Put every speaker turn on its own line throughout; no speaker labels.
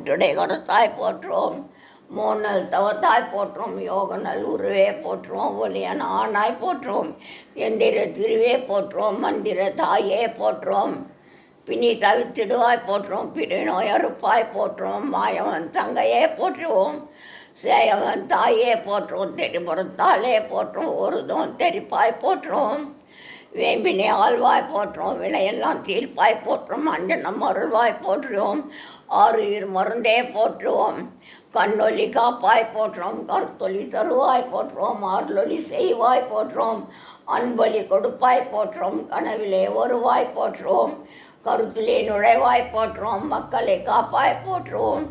கூட்டுடை கருத்தாய் போற்றுவோம். மூணல் தவத்தாய் போற்றுவோம். யோக நல்லுருவே போற்றுவோம். ஒலியன் ஆனாய் போற்றுவோம். எந்திர திருவே போற்றுவோம். மந்திர தாயே போற்றுவோம். பிணி தவித்திடுவாய் போற்றுவோம். பிடி நோய் அறுப்பாய் போற்றுவோம். மாயவன் தங்கையே போற்றுவோம். சேயவன் தாயே போற்றுவோம். தெரிபுறத்தாலே போற்றுவோம். ஒருதும் தெரிப்பாய் போற்றுவோம். வேம்பினை ஆழ்வாய் போற்றுவோம். வினையெல்லாம் தீர்ப்பாய் போற்றுவோம். அஞ்சனம் அருள்வாய் போற்றுவோம். ஆறுயிர் மருந்தே போற்றுவோம். கண்ணொலி காப்பாய் போற்றுவோம். கருத்தொலி தருவாய் போற்றுவோம். ஆர்லொலி செய்வாய் போற்றுவோம். அன்பொலி கொடுப்பாய் போற்றுவோம். கனவிலே வருவாய் போற்றுவோம். கருத்திலே நுழைவாய் போற்றுவோம். மக்களை காப்பாய் போற்றுவோம்.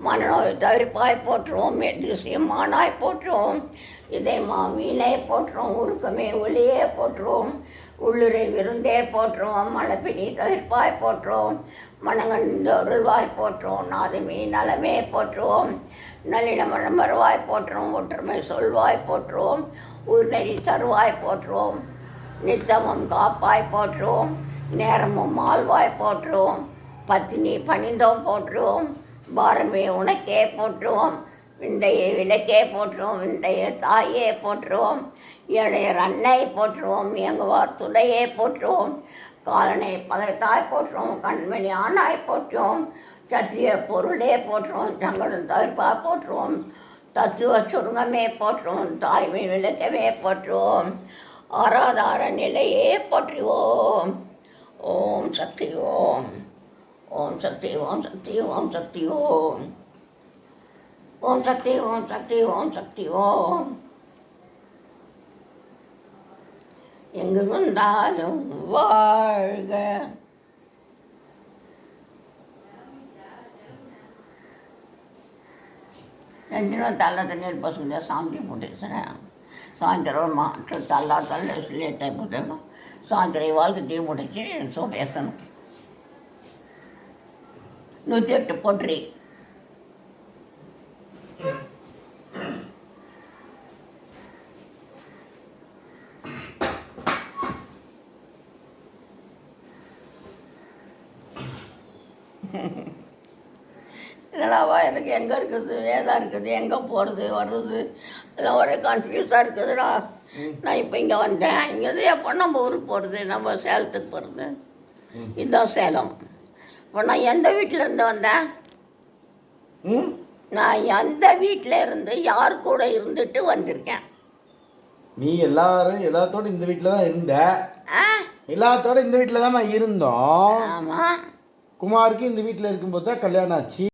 மனநோய் தவிர்ப்பாய் போற்றுவோம். எதிர்சியமானாய் போற்றுவோம். இதை மீனை போற்றுவோம். உருக்கமே ஒளியே போற்றுவோம். உள்ளுரை விருந்தே போற்றுவோம். மலைப்பிடி தவிர்ப்பாய் போற்றுவோம். மனங்கண்ட அருள்வாய் போற்றுவோம். நாதமே நலமே போற்றுவோம். நல்லின மனம் வருவாய் போற்றுவோம். ஒற்றுமை சொல்வாய் போற்றுவோம். உயிர்நெறி தருவாய் போற்றுவோம். நித்தமும் காப்பாய் போற்றுவோம். நேரமும் ஆழ்வாய் போற்றுவோம். பத்தினி பணிந்தோம் போற்றுவோம். பாரமே உனக்கே போற்றுவோம். விந்தையை விளக்கே போற்றுவோம். விந்தைய தாயே போற்றுவோம். இளையர் அன்னை போற்றுவோம். இயங்குவார் துணையே போற்றுவோம். காலனை பகைத்தாய் போற்றுவோம். கண்மணி ஆனாய் போற்றுவோம். சத்திய பொருளே போற்றுவோம். சங்கடம் தவிர்ப்பாய் போற்றுவோம். தத்துவ சுருங்கமே போற்றுவோம். தாய்மை விளக்கமே போற்றுவோம். ஆராதார நிலையே போற்றுவோம். ஓம் சக்தி ஓம். ஓம் சக்தி ஓம் சக்தி ஓம் சக்தி ஓம். ஓம் சக்தி ஓம் சக்தி ஓம் சக்தி ஓம். எங்கு வந்தாலும் வாழ்க. எந்திரம் தள்ள தண்ணீர் பசங்க சாமி போட்டுக்கிறேன். சாயந்தரம் மாற்று தள்ளா தள்ள லேட்டாக போட்டேன். சாயந்தரம் வாழ்க்கை டீ முடிச்சு பேசணும். 108 போற்றி. என்னடாவா எனக்கு எங்கே இருக்குது ஏதா இருக்குது எங்கே போகிறது வர்றது எல்லாம் ஒரே கன்ஃபியூஸாக இருக்குதுடா. நான் இப்போ இங்கே வந்தேன். இங்கே எப்போ நம்ம ஊருக்கு போகிறது, நம்ம சேலத்துக்கு போகிறது. இதுதான் சேலம். இப்போ நான் எந்த வீட்டில் இருந்து வந்தேன்? நான் எந்த வீட்டில் இருந்து யார் கூட இருந்துட்டு வந்திருக்கேன்?
நீ எல்லாத்தோட இந்த வீட்டில் தான் இருந்த. எல்லாத்தோட இந்த வீட்டில் தான் இருந்தோம்.
ஆமாம்.
குமாருக்கு இந்த வீட்டில் இருக்கும்போது தான் கல்யாணம் ஆச்சு.